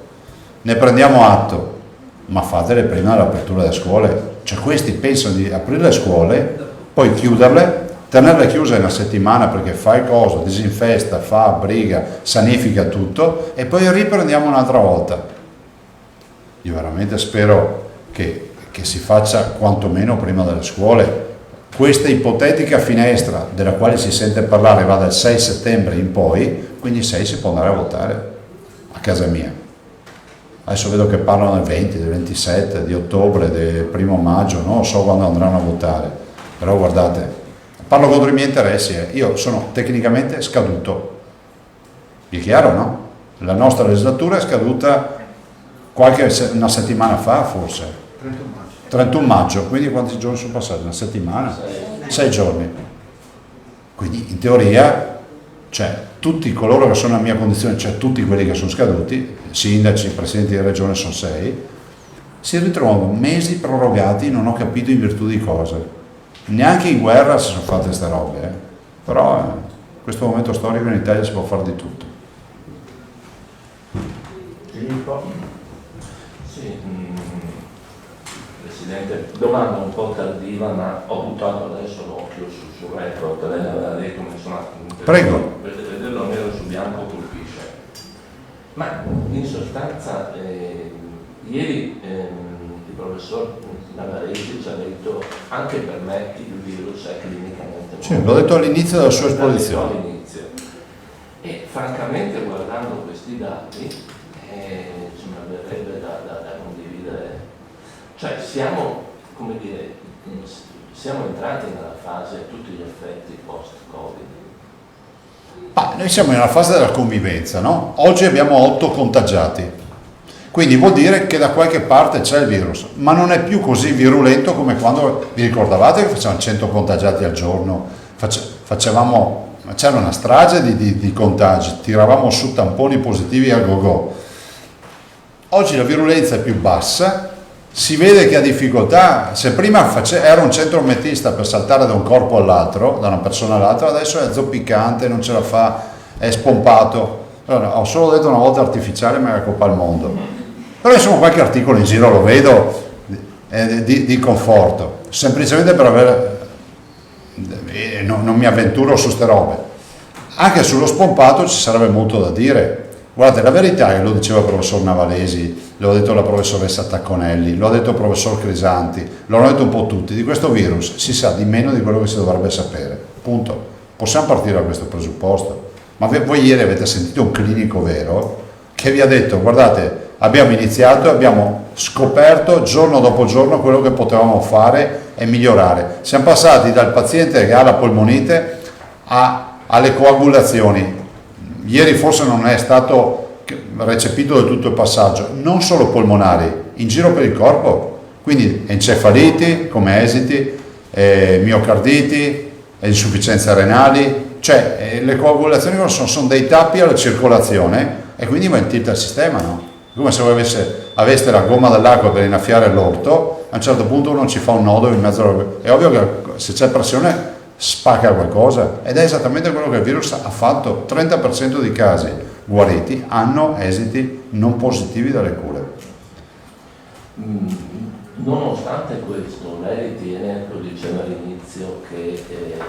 Speaker 1: ne prendiamo atto, ma fatele prima dell'apertura delle scuole. Cioè questi pensano di aprire le scuole, poi chiuderle, tenerle chiuse una settimana perché fai cosa, disinfesta, fa, briga, sanifica tutto e poi riprendiamo un'altra volta. Io veramente spero che si faccia quantomeno prima delle scuole. Questa ipotetica finestra della quale si sente parlare va dal 6 settembre in poi, quindi il 6 si può andare a votare a casa mia. Adesso vedo che parlano del 20, del 27, di ottobre, del 1 maggio, non so quando andranno a votare, però guardate, parlo contro i miei interessi, io sono tecnicamente scaduto. Vi è chiaro, no? La nostra legislatura è scaduta una settimana fa forse. 31 maggio, quindi quanti giorni sono passati? Una settimana? 6 giorni. Quindi in teoria, cioè, tutti coloro che sono nella mia condizione, cioè tutti quelli che sono scaduti, sindaci, presidenti di regione sono 6, si ritrovano mesi prorogati, non ho capito in virtù di cosa. Neanche in guerra si sono fatte queste robe, però in questo momento storico in Italia si può fare di tutto.
Speaker 2: Filippo?
Speaker 5: Sì, Presidente, domanda un po' tardiva, ma ho buttato adesso l'occhio sul retro, che lei aveva detto,
Speaker 1: Prego.
Speaker 5: Vederlo nero su bianco colpisce. Ma in sostanza, ieri il professor Navarrete ci ha detto anche per me il virus è clinicamente mortale.
Speaker 1: Sì, l'ho detto all'inizio della sua esposizione.
Speaker 5: All'inizio. E francamente guardando questi dati ci verrebbe da condividere. Cioè siamo, come dire, siamo entrati nella fase a tutti gli effetti post-Covid.
Speaker 1: Noi siamo nella fase della convivenza, no? Oggi abbiamo 8 contagiati, quindi vuol dire che da qualche parte c'è il virus, ma non è più così virulento come quando vi ricordavate che facevamo 100 contagiati al giorno, c'era una strage di contagi, tiravamo su tamponi positivi a go-go. Oggi la virulenza è più bassa, si vede che ha difficoltà. Se prima era un centrometista per saltare da un corpo all'altro, da una persona all'altra, adesso è zoppicante, non ce la fa, è spompato. Allora, ho solo detto una volta artificiale, ma era Coppa al Mondo. Però insomma qualche articolo in giro lo vedo di conforto, semplicemente per avere, non mi avventuro su ste robe. Anche sullo spompato ci sarebbe molto da dire. Guardate, la verità è che lo diceva il professor Navalesi, lo ha detto la professoressa Tacconelli, lo ha detto il professor Crisanti, lo hanno detto un po' tutti, di questo virus si sa di meno di quello che si dovrebbe sapere, punto. Possiamo partire da questo presupposto. Ma voi ieri avete sentito un clinico vero che vi ha detto: guardate, abbiamo iniziato e abbiamo scoperto giorno dopo giorno quello che potevamo fare e migliorare. Siamo passati dal paziente che ha la polmonite alle coagulazioni. Ieri forse non è stato recepito del tutto il passaggio, non solo polmonari, in giro per il corpo, quindi encefaliti come esiti, miocarditi, insufficienze renali, cioè le coagulazioni sono dei tappi alla circolazione e quindi va in tilt il sistema, no? Come se voi aveste la gomma dell'acqua per innaffiare l'orto, a un certo punto uno ci fa un nodo in mezzo è ovvio che se c'è pressione spacca qualcosa, ed è esattamente quello che il virus ha fatto. 30% di casi guariti hanno esiti non positivi dalle cure.
Speaker 5: Nonostante questo, lei ritiene, lo diceva all'inizio, che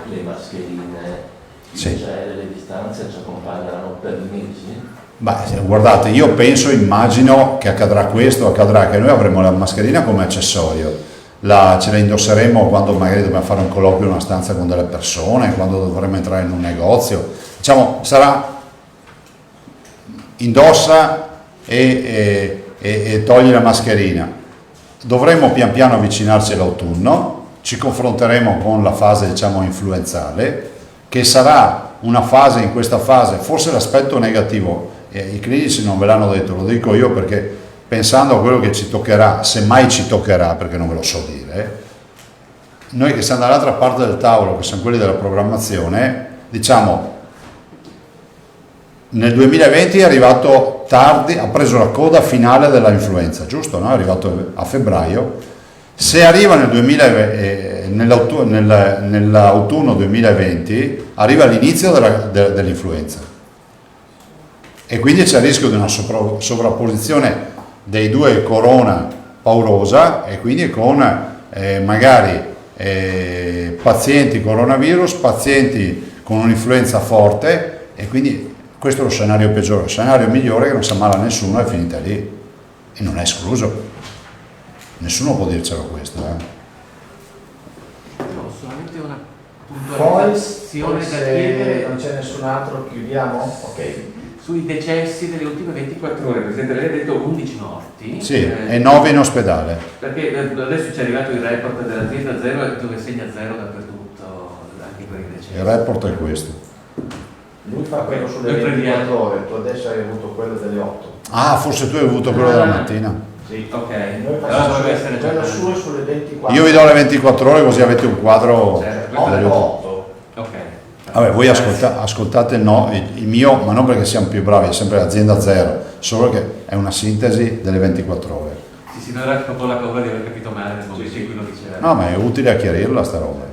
Speaker 5: le mascherine,
Speaker 1: sì,
Speaker 5: cioè le distanze ci accompagneranno per mesi?
Speaker 1: Beh, guardate, io immagino che accadrà che noi avremo la mascherina come accessorio. Ce la indosseremo quando magari dobbiamo fare un colloquio in una stanza con delle persone, quando dovremo entrare in un negozio, diciamo sarà indossa e togli la mascherina. Dovremo pian piano avvicinarci all'autunno, ci confronteremo con la fase diciamo influenzale, che sarà una fase, in questa fase forse l'aspetto negativo, i clinici non ve l'hanno detto, lo dico io perché pensando a quello che ci toccherà, se mai ci toccherà, perché non ve lo so dire, noi che siamo dall'altra parte del tavolo, che siamo quelli della programmazione, diciamo, nel 2020 è arrivato tardi, ha preso la coda finale dell'influenza, giusto? No? È arrivato a febbraio. Se arriva nell'autunno 2020, arriva l'inizio dell'influenza. E quindi c'è il rischio di una sovrapposizione dei due corona paurosa, e quindi con magari pazienti coronavirus, pazienti con un'influenza forte, e quindi questo è lo scenario peggiore. Il scenario migliore è che non si ammala nessuno, è finita lì, e non è escluso, nessuno può dircelo questo.
Speaker 4: No, solamente una
Speaker 2: Poi
Speaker 4: puntualizzazione da
Speaker 2: se
Speaker 4: chiedere.
Speaker 2: non c'è nessun altro, chiudiamo? Ok.
Speaker 4: Sui decessi delle ultime 24 ore, Presidente, lei ha detto 11 morti.
Speaker 1: Sì, e 9 in ospedale.
Speaker 4: Perché adesso ci è arrivato il report dell'azienda Zero dove segna 0 dappertutto, anche per i decessi.
Speaker 1: Il report è questo.
Speaker 2: Lui fa quello sulle
Speaker 4: Noi
Speaker 2: 24 ore, tu adesso hai avuto quello delle 8.
Speaker 1: Ah, forse tu hai avuto quello della mattina.
Speaker 2: Sì.
Speaker 4: Ok,
Speaker 2: Noi
Speaker 4: allora
Speaker 2: facciamo
Speaker 4: dovrebbe essere già
Speaker 2: quello suo sulle 24.
Speaker 1: Io vi do le 24 ore così avete un quadro.
Speaker 4: Certo,
Speaker 1: delle-
Speaker 2: 8.
Speaker 4: ok.
Speaker 1: Vabbè, voi ascoltate il mio, ma non perché siamo più bravi, è sempre l'azienda Zero, solo che è una sintesi delle 24 ore.
Speaker 4: Sì, non era proprio la cosa di aver capito male nel momento in cui lo diceva.
Speaker 1: No, ma è utile a chiarirla sta roba.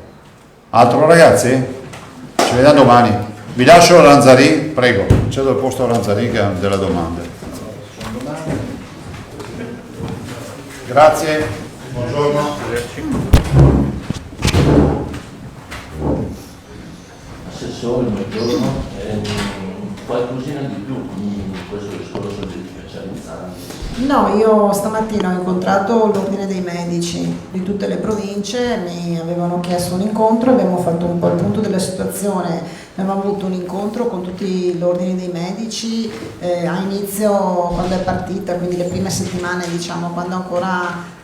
Speaker 1: Altro ragazzi? Ci vediamo domani. Vi lascio a Lanzarin, prego, cedo il posto a Lanzarin che ha delle domande. Grazie, buongiorno.
Speaker 5: Assessore, buongiorno. Qualcosina di più in questo discorso degli specializzanti?
Speaker 6: No, io stamattina ho incontrato l'ordine dei medici di tutte le province, mi avevano chiesto un incontro, abbiamo fatto un po' il punto della situazione, abbiamo avuto un incontro con tutti gli ordini dei medici a inizio, quando è partita, quindi le prime settimane, diciamo, quando ancora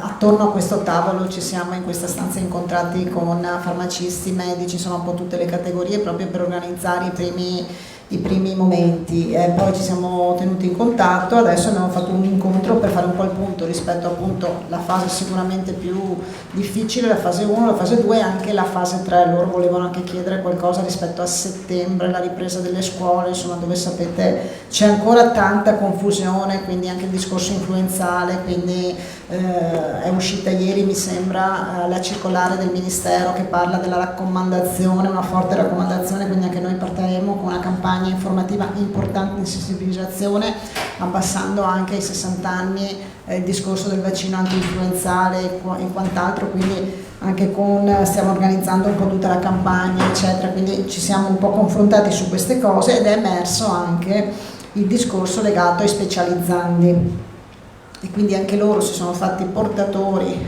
Speaker 6: attorno a questo tavolo ci siamo in questa stanza incontrati con farmacisti, medici, insomma un po' tutte le categorie proprio per organizzare i primi i primi momenti, poi ci siamo tenuti in contatto, adesso abbiamo fatto un incontro per fare un po' il punto rispetto appunto alla fase sicuramente più difficile, la fase 1, la fase 2 e anche la fase 3. Loro volevano anche chiedere qualcosa rispetto a settembre, la ripresa delle scuole, insomma, dove sapete c'è ancora tanta confusione, quindi anche il discorso influenzale, quindi è uscita ieri mi sembra la circolare del Ministero che parla della raccomandazione, una forte raccomandazione, quindi anche noi partiremo con una campagna informativa importante di sensibilizzazione, abbassando anche ai 60 anni il discorso del vaccino anti-influenzale e quant'altro, quindi anche stiamo organizzando un po' tutta la campagna eccetera, quindi ci siamo un po' confrontati su queste cose ed è emerso anche il discorso legato ai specializzandi e quindi anche loro si sono fatti portatori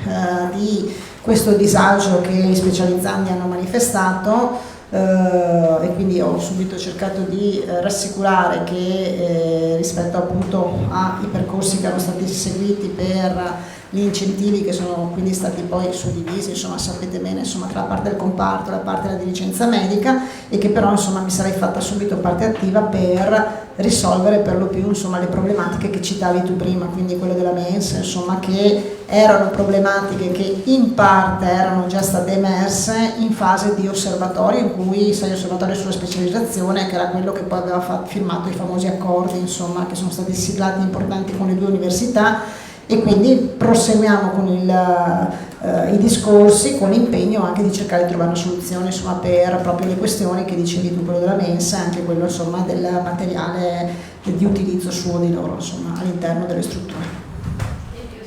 Speaker 6: di questo disagio che i specializzandi hanno manifestato. E quindi ho subito cercato di rassicurare che rispetto appunto ai percorsi che erano stati seguiti per gli incentivi che sono quindi stati poi suddivisi, insomma sapete bene, insomma, tra la parte del comparto e la parte della dirigenza medica, e che però insomma mi sarei fatta subito parte attiva per risolvere per lo più insomma le problematiche che citavi tu prima, quindi quelle della mensa, insomma, che erano problematiche che in parte erano già state emerse in fase di osservatorio, in cui sai, osservatorio sulla specializzazione, che era quello che poi aveva firmato i famosi accordi, insomma, che sono stati siglati importanti con le 2 università, e quindi proseguiamo con i discorsi, con l'impegno anche di cercare di trovare una soluzione, insomma, per proprio le questioni che dicevi tu, quello della mensa e anche quello, insomma, del materiale di utilizzo suo di loro, insomma, all'interno delle strutture.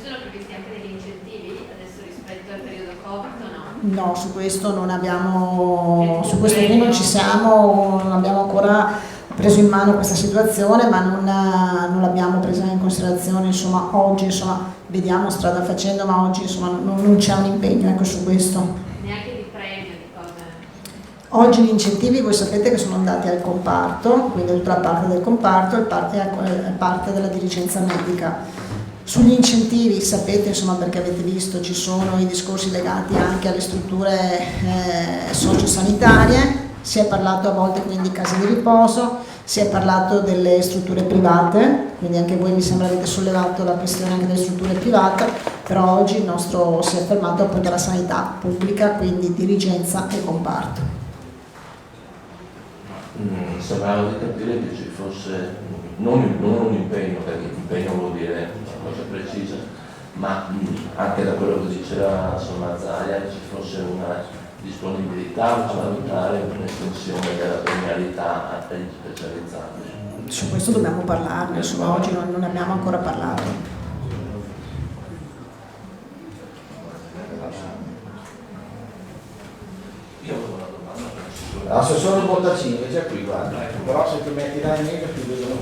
Speaker 7: Sono previsti anche degli incentivi adesso rispetto al periodo Covid o no?
Speaker 6: No, su questo non abbiamo, su questo non ci siamo, non abbiamo ancora preso in mano questa situazione, ma non l'abbiamo presa in considerazione, insomma, oggi, insomma, vediamo strada facendo, ma oggi, insomma, non c'è un impegno, ecco, su questo.
Speaker 7: Neanche di premio, di cose?
Speaker 6: Oggi gli incentivi voi sapete che sono andati al comparto, quindi tutta la parte del comparto e parte della dirigenza medica. Sugli incentivi sapete, insomma, perché avete visto, ci sono i discorsi legati anche alle strutture sociosanitarie, si è parlato a volte quindi di case di riposo, si è parlato delle strutture private, quindi anche voi mi sembra avete sollevato la questione anche delle strutture private, però oggi il nostro si è fermato appunto alla sanità pubblica, quindi dirigenza e comparto.
Speaker 5: Sembrava di capire che ci fosse non un impegno, perché impegno vuol dire una cosa precisa, ma anche da quello che diceva Zaia, ci fosse una disponibilità a valutare un'estensione della premialità agli specializzati.
Speaker 6: Su questo dobbiamo parlarne, insomma, oggi non ne abbiamo ancora parlato.
Speaker 5: Io ho una domanda per sicurezza.
Speaker 2: L'assessore Bottacini è già qui, guarda, però se ti metti là in meglio ti vedono.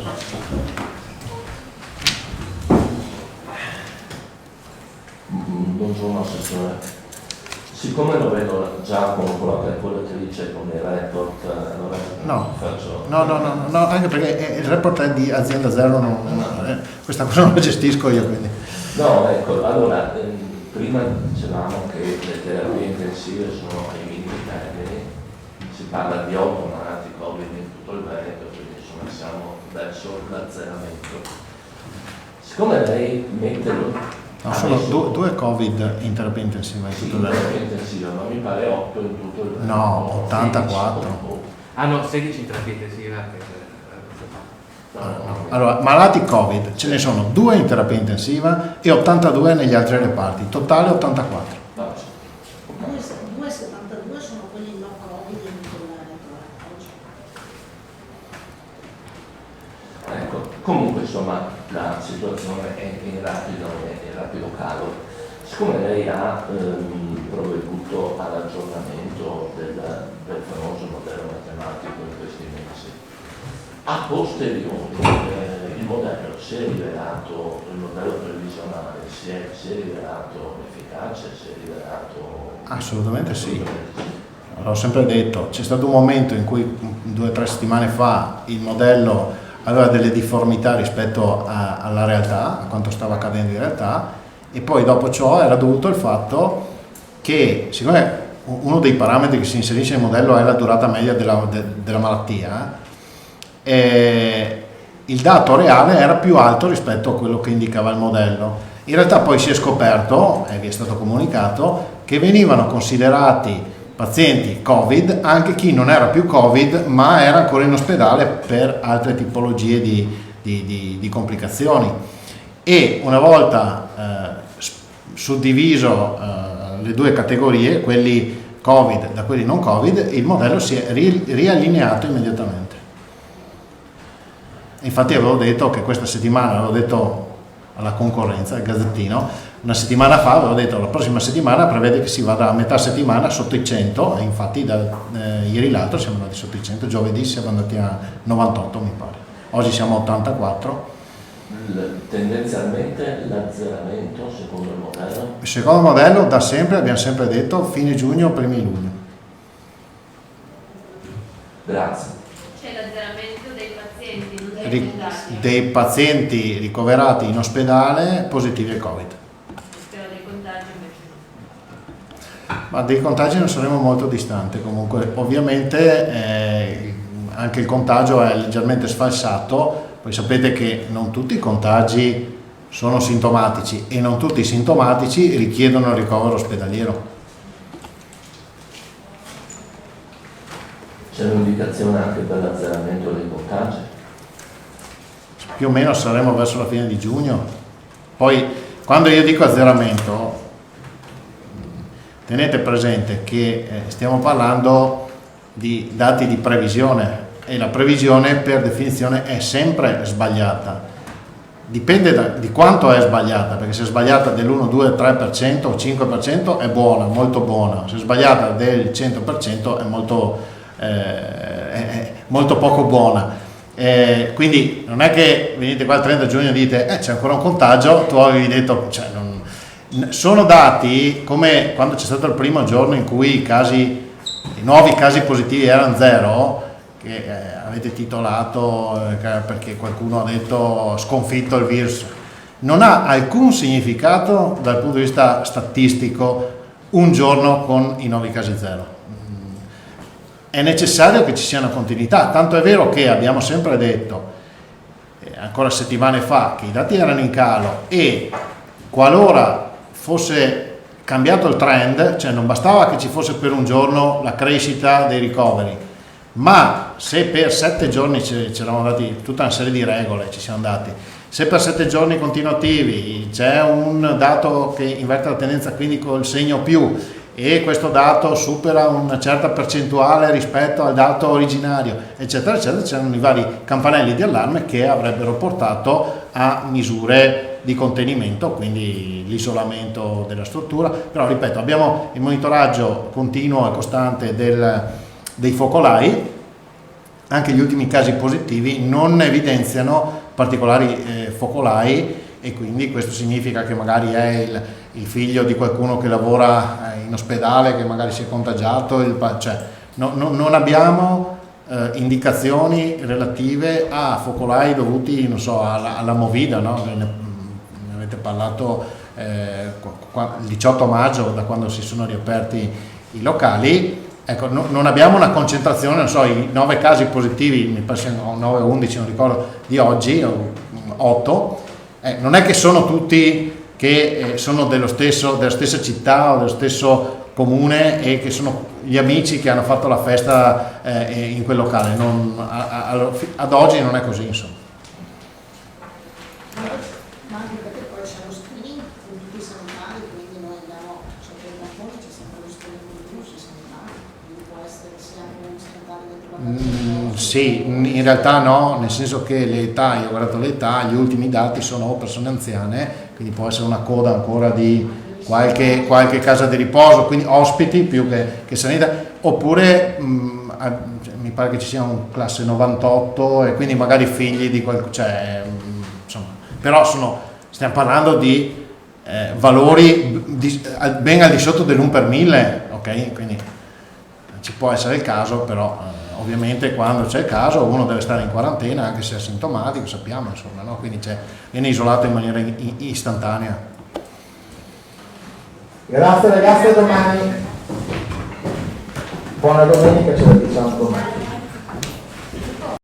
Speaker 5: Buongiorno Assessore. Siccome lo vedo già con quello che dice con il report, allora faccio...
Speaker 8: No, anche perché il report è di azienda zero, questa cosa non la gestisco io, quindi.
Speaker 5: No, ecco, allora, prima dicevamo che le terapie intensive sono ai minimi termini, si parla di 8 malati Covid in tutto il Veneto, quindi insomma siamo verso l'azzeramento. Siccome lei mette
Speaker 8: No, sono due Covid in terapia intensiva in tutto il Veneto.
Speaker 5: terapia intensiva, ma mi pare 8 in tutto il Veneto.
Speaker 8: No, 84.
Speaker 4: No, 16 in terapia intensiva.
Speaker 8: Allora, malati Covid, ce ne sono 2 in terapia intensiva e 82 negli altri reparti, totale 84.
Speaker 6: 2,72 sono quelli no Covid in tutto il Veneto.
Speaker 5: Ecco, comunque insomma la situazione è in rapido calo. Siccome lei ha provveduto all'aggiornamento del famoso modello matematico in questi mesi, a posteriori il modello si è rivelato, il modello previsionale si è rivelato efficace, si è rivelato...
Speaker 8: Assolutamente sì. L'ho sempre detto, c'è stato un momento in cui 2 o 3 settimane fa il modello aveva delle difformità rispetto alla realtà, a quanto stava accadendo in realtà, e poi dopo ciò era dovuto al fatto che, siccome uno dei parametri che si inserisce nel modello è la durata media della malattia, il dato reale era più alto rispetto a quello che indicava il modello. In realtà poi si è scoperto, e vi è stato comunicato, che venivano considerati pazienti Covid anche chi non era più Covid ma era ancora in ospedale per altre tipologie di complicazioni, e una volta suddiviso le due categorie, quelli Covid da quelli non Covid, il modello si è riallineato immediatamente. Infatti avevo detto che questa settimana, avevo detto alla concorrenza, al Gazzettino, una settimana fa avevo detto la prossima settimana prevede che si vada a metà settimana sotto i 100, e infatti ieri l'altro siamo andati sotto i 100, giovedì siamo andati a 98 mi pare, oggi siamo a 84.
Speaker 5: Tendenzialmente l'azzeramento secondo il modello?
Speaker 8: Il secondo modello da sempre, abbiamo sempre detto, fine giugno, primi luglio.
Speaker 5: Grazie.
Speaker 7: C'è l'azzeramento dei pazienti, non dei contagi.
Speaker 8: Dei pazienti ricoverati in ospedale positivi al Covid.
Speaker 7: Però dei contagi invece no.
Speaker 8: Ma dei contagi non saremo molto distanti, comunque ovviamente anche il contagio è leggermente sfalsato. Poi sapete che non tutti i contagi sono sintomatici e non tutti i sintomatici richiedono il ricovero ospedaliero.
Speaker 5: C'è un'indicazione anche per l'azzeramento dei contagi?
Speaker 8: Più o meno saremo verso la fine di giugno. Poi quando io dico azzeramento, tenete presente che stiamo parlando di dati di previsione, e la previsione per definizione è sempre sbagliata. Dipende di quanto è sbagliata, perché se è sbagliata dell'1, 2, 3% o 5% è buona, molto buona. Se è sbagliata del 100% è molto poco buona. Quindi non è che venite qua il 30 giugno e dite c'è ancora un contagio, tu avevi detto, sono dati come quando c'è stato il primo giorno in cui i nuovi casi positivi erano 0, che avete titolato perché qualcuno ha detto sconfitto il virus. Non ha alcun significato dal punto di vista statistico un giorno con i nuovi casi 0. È necessario che ci sia una continuità, tanto è vero che abbiamo sempre detto, ancora settimane fa, che i dati erano in calo e qualora fosse cambiato il trend, cioè non bastava che ci fosse per un giorno la crescita dei ricoveri, ma se per 7 giorni ci eravamo dati tutta una serie di regole, ci siamo dati, se per 7 giorni continuativi c'è un dato che inverte la tendenza, quindi col segno più, e questo dato supera una certa percentuale rispetto al dato originario, eccetera eccetera, c'erano i vari campanelli di allarme che avrebbero portato a misure di contenimento, quindi l'isolamento della struttura. Però ripeto, abbiamo il monitoraggio continuo e costante dei focolai, anche gli ultimi casi positivi non evidenziano particolari focolai, e quindi questo significa che magari è il figlio di qualcuno che lavora in ospedale che magari si è contagiato, non abbiamo indicazioni relative a focolai dovuti, non so, alla Movida, no? Ne avete parlato il 18 maggio, da quando si sono riaperti i locali. Ecco, non abbiamo una concentrazione, non so, i 9 casi positivi, mi pare siano 9 o 11, non ricordo, di oggi, o 8, non è che sono tutti che sono della stessa città o dello stesso comune e che sono gli amici che hanno fatto la festa in quel locale. Ad oggi non è così, insomma.
Speaker 6: Ma anche perché poi c'è lo screening con tutti i sanitari, quindi noi andiamo sotto il balcone, c'è sempre lo screening continuo sui sanitari, quindi può essere sia un sanitario dentro la
Speaker 8: Sì, in realtà no, nel senso che le età, io ho guardato le età, gli ultimi dati sono persone anziane, quindi può essere una coda ancora di qualche casa di riposo, quindi ospiti più che sanità, oppure mi pare che ci sia un classe 98 e quindi magari figli di insomma, però stiamo parlando di valori ben al di sotto dell'1 per 1000, ok? Quindi ci può essere il caso, però ovviamente quando c'è il caso uno deve stare in quarantena anche se è asintomatico, sappiamo, insomma, no? Quindi viene isolato in maniera istantanea.
Speaker 2: Grazie ragazzi, a domani. Buona domenica, ce la diciamo domani.